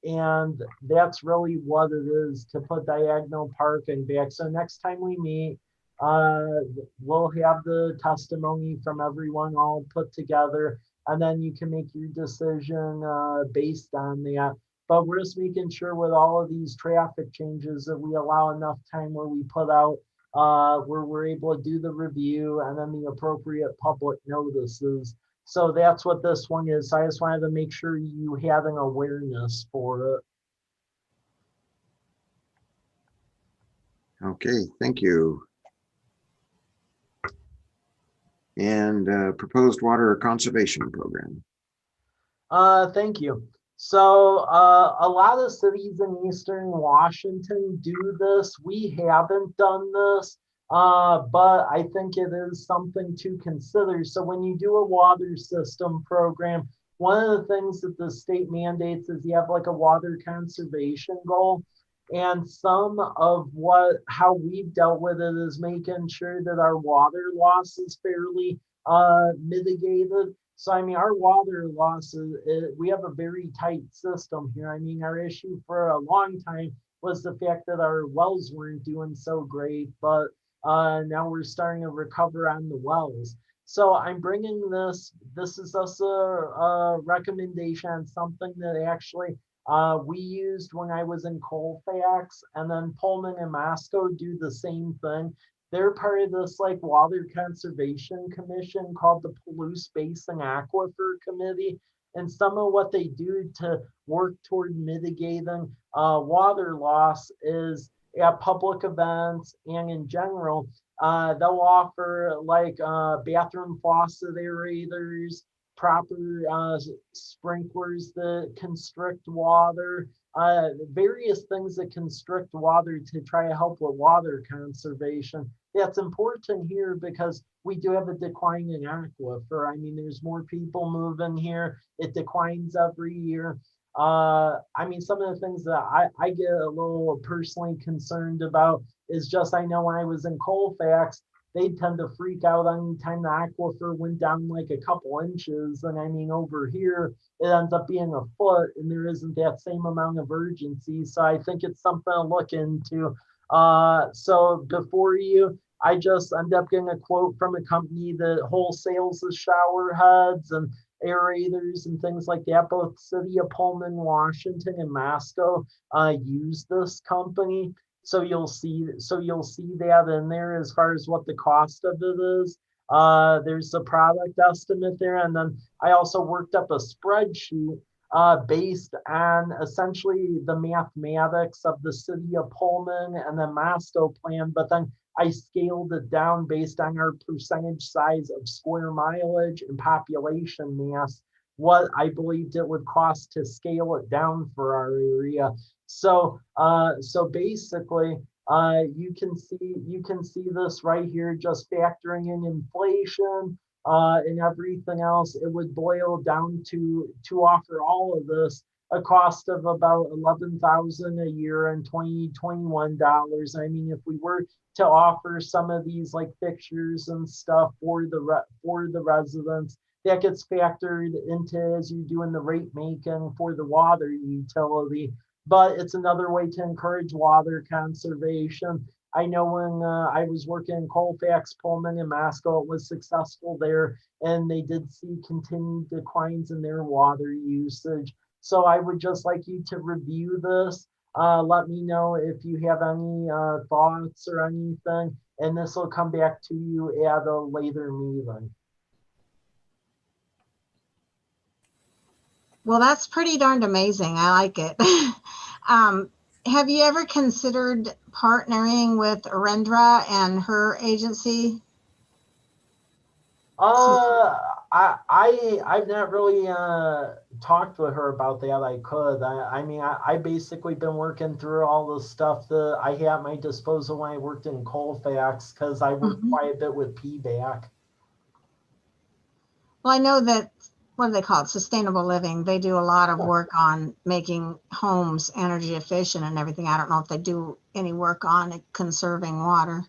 And that's really what it is, to put diagonal parking back. So next time we meet, we'll have the testimony from everyone all put together, and then you can make your decision based on that. But we're just making sure with all of these traffic changes that we allow enough time where we put out where we're able to do the review and then the appropriate public notices. So that's what this one is. I just wanted to make sure you had an awareness for it. Okay, thank you. And proposed water conservation program. Thank you. So a lot of cities in Eastern Washington do this. We haven't done this, but I think it is something to consider. So when you do a water system program, one of the things that the state mandates is you have like a water conservation goal. And some of how we've dealt with it is making sure that our water loss is fairly mitigated. So, I mean, our water losses, we have a very tight system here. I mean, our issue for a long time was the fact that our wells weren't doing so great, but now we're starting to recover on the wells. So I'm bringing this is also a recommendation on something that actually we used when I was in Colfax, and then Pullman and Masco do the same thing. They're part of this like water conservation commission called the Palouse Basin Aquifer Committee. And some of what they do to work toward mitigating water loss is at public events and in general, they'll offer like bathroom faucet aerators, proper sprinklers that constrict water, various things that constrict water to try to help with water conservation. That's important here because we do have a declining aquifer. I mean, there's more people moving here. It declines every year. I mean, some of the things that I get a little personally concerned about is just, I know when I was in Colfax, they tend to freak out anytime the aquifer went down like a couple inches. And I mean, over here, it ends up being a foot and there isn't that same amount of urgency. So I think it's something to look into. So before you, I just ended up getting a quote from a company that wholesales the shower heads and aerators and things like that. Both City of Pullman, Washington and Masco use this company. So you'll see that in there as far as what the cost of it is. There's a product estimate there. And then I also worked up a spreadsheet based on essentially the mathematics of the City of Pullman and the Masco plan, but then I scaled it down based on our percentage size of square mileage and population mass, what I believed it would cost to scale it down for our area. So basically, you can see this right here, just factoring in inflation and everything else. It would boil down to offer all of this a cost of about $11,000 a year and $21. I mean, if we were to offer some of these like fixtures and stuff for the residents, that gets factored into as you're doing the rate making for the water utility. But it's another way to encourage water conservation. I know when I was working in Colfax, Pullman, and Masco, it was successful there, and they did see continued declines in their water usage. So I would just like you to review this. Let me know if you have any thoughts or anything, and this will come back to you at a later meeting. Well, that's pretty darned amazing. I like it. Have you ever considered partnering with Arendra and her agency? I've not really talked with her about that. I could. I mean, I basically been working through all the stuff that I had at my disposal when I worked in Colfax, because I worked quite a bit with PBAC. Well, I know that, what do they call it? Sustainable living. They do a lot of work on making homes energy efficient and everything. I don't know if they do any work on conserving water.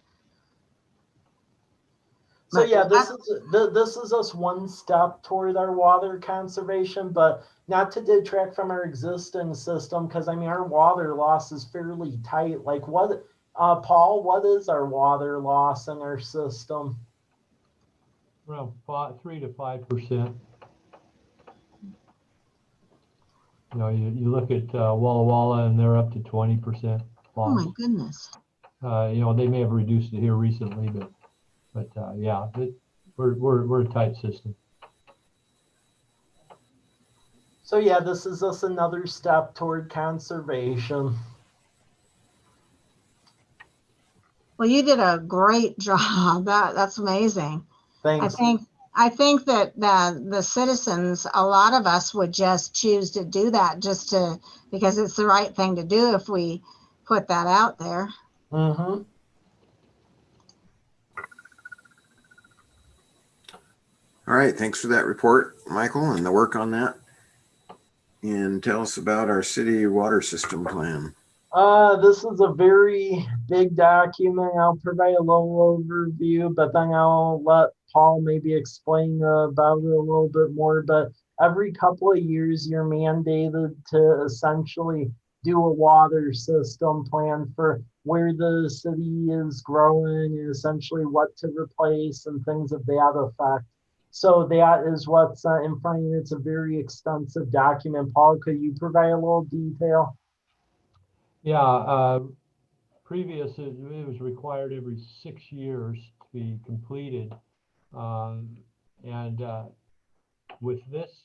So But yeah, that- this is us one step toward our water conservation, but not to detract from our existing system, because I mean our water loss is fairly tight. Like what, Paul, what is our water loss in our system? Around 3 to 5%. You know, you look at Walla Walla and they're up to 20% oh my loss. goodness. You know, they may have reduced it here recently, but yeah, we're a tight system. So yeah, this is just another step toward conservation. Well, you did a great job. That's amazing. Thanks. I think that the citizens, a lot of us would just choose to do that because it's the right thing to do if we put that out there. Mm-hmm. All right, thanks for that report, Michael, and the work on that. And tell us about our city water system plan. This is a very big document. I'll provide a little overview, but then I'll let Paul maybe explain about it a little bit more. But every couple of years, you're mandated to essentially do a water system plan for where the city is growing and essentially what to replace and things of that effect. So that is what's in front of you. It's a very extensive document. Paul, could you provide a little detail? Yeah, previous, it was required every 6 years to be completed. And with this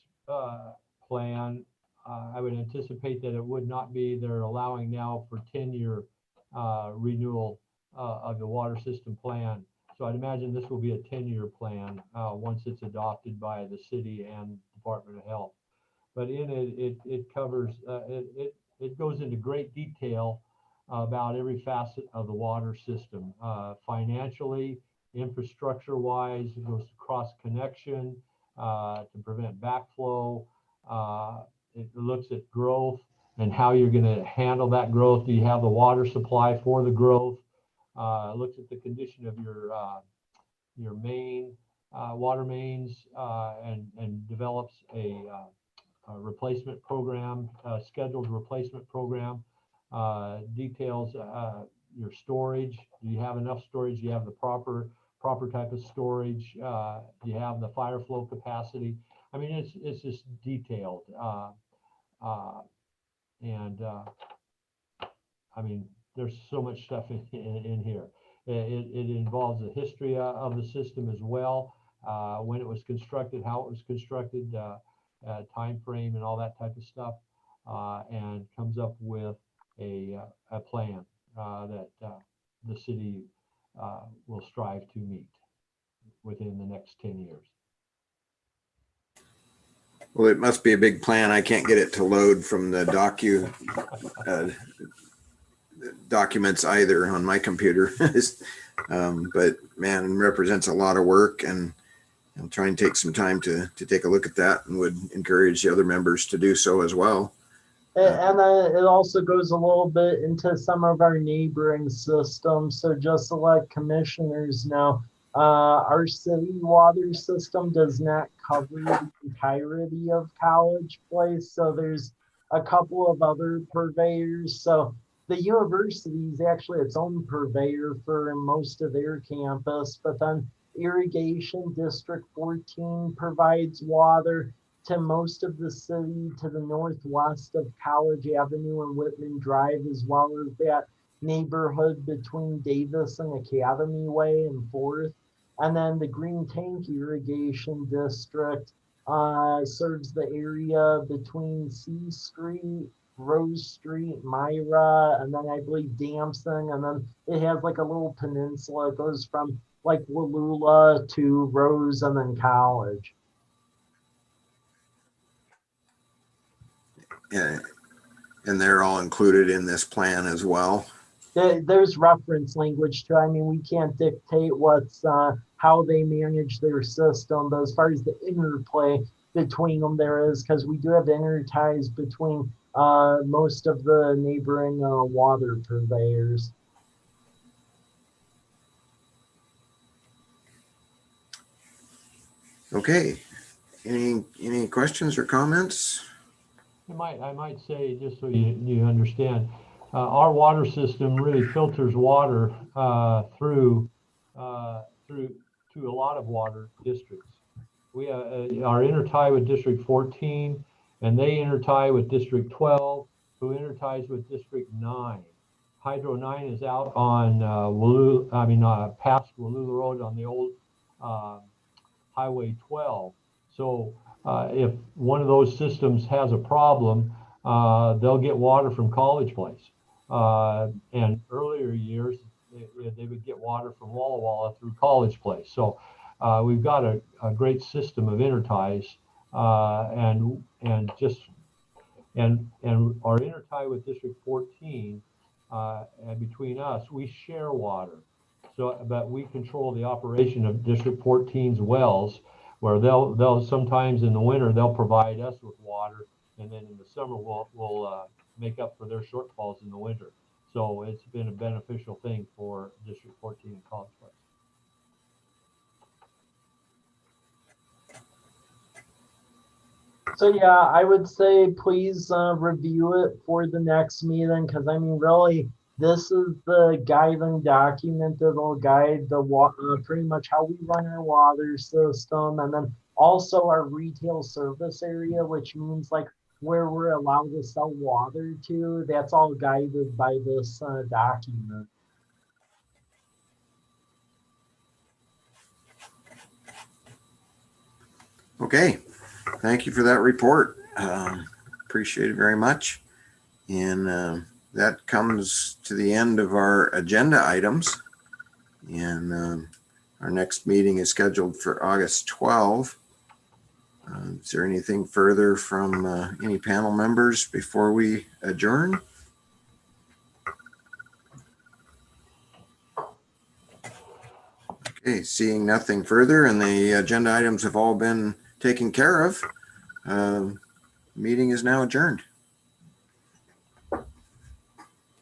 plan, I would anticipate that it would not be, they're allowing now for 10-year renewal of the water system plan. So I'd imagine this will be a 10-year plan once it's adopted by the city and Department of Health. But in it covers, it goes into great detail about every facet of the water system, financially, infrastructure-wise. It goes to cross connection to prevent backflow. It looks at growth and how you're going to handle that growth. Do you have the water supply for the growth? It looks at the condition of your main water mains and develops a replacement program, scheduled replacement program. Details your storage. Do you have enough storage? Do you have the proper type of storage? Do you have the fire flow capacity? I mean, it's just detailed. I mean, there's so much stuff in here. It involves the history of the system as well, when it was constructed, how it was constructed, time frame, and all that type of stuff, and comes up with a plan that the city will strive to meet within the next 10 years. Well, it must be a big plan. I can't get it to load from the documents either on my computer. But man, represents a lot of work, and I'll try and take some time to take a look at that, and would encourage the other members to do so as well. And it also goes a little bit into some of our neighboring systems. So just to let commissioners know, our city water system does not cover the entirety of College Place. So there's a couple of other purveyors. So the university is actually its own purveyor for most of their campus, but then Irrigation District 14 provides water to most of the city to the northwest of College Avenue and Whitman Drive, as well as that neighborhood between Davis and Academy Way and 4th. And then the Green Tank Irrigation District serves the area between C Street, Rose Street, Myra, and then I believe Damson. And then it has like a little peninsula. It goes from like Wallula to Rose and then College. Yeah, and they're all included in this plan as well. There's reference language too. I mean, we can't dictate what's how they manage their system, but as far as the interplay between them, there is, because we do have interties between most of the neighboring water purveyors. Okay, any questions or comments? I might say, just so you understand, our water system really filters water through to a lot of water districts. We are intertie with District 14, and they intertie with District 12, who interties with District 9. Hydro 9 is out on past Wallula Road on the old Highway 12. So if one of those systems has a problem, they'll get water from College Place. And earlier years, they would get water from Walla Walla through College Place. So we've got a great system of interties, and our intertie with District 14, and between us, we share water. So, but we control the operation of District 14's wells, where they'll sometimes in the winter they'll provide us with water, and then in the summer we'll make up for their shortfalls in the winter. So it's been a beneficial thing for District 14 and College Place. So yeah, I would say please review it for the next meeting, because I mean, really, this is the guiding document that will guide the pretty much how we run our water system, and then also our retail service area, which means like where we're allowed to sell water to. That's all guided by this document. Okay, thank you for that report. Appreciate it very much. And that comes to the end of our agenda items. And our next meeting is scheduled for August 12. Is there anything further from any panel members before we adjourn? Okay, seeing nothing further, and the agenda items have all been taken care of. Meeting is now adjourned.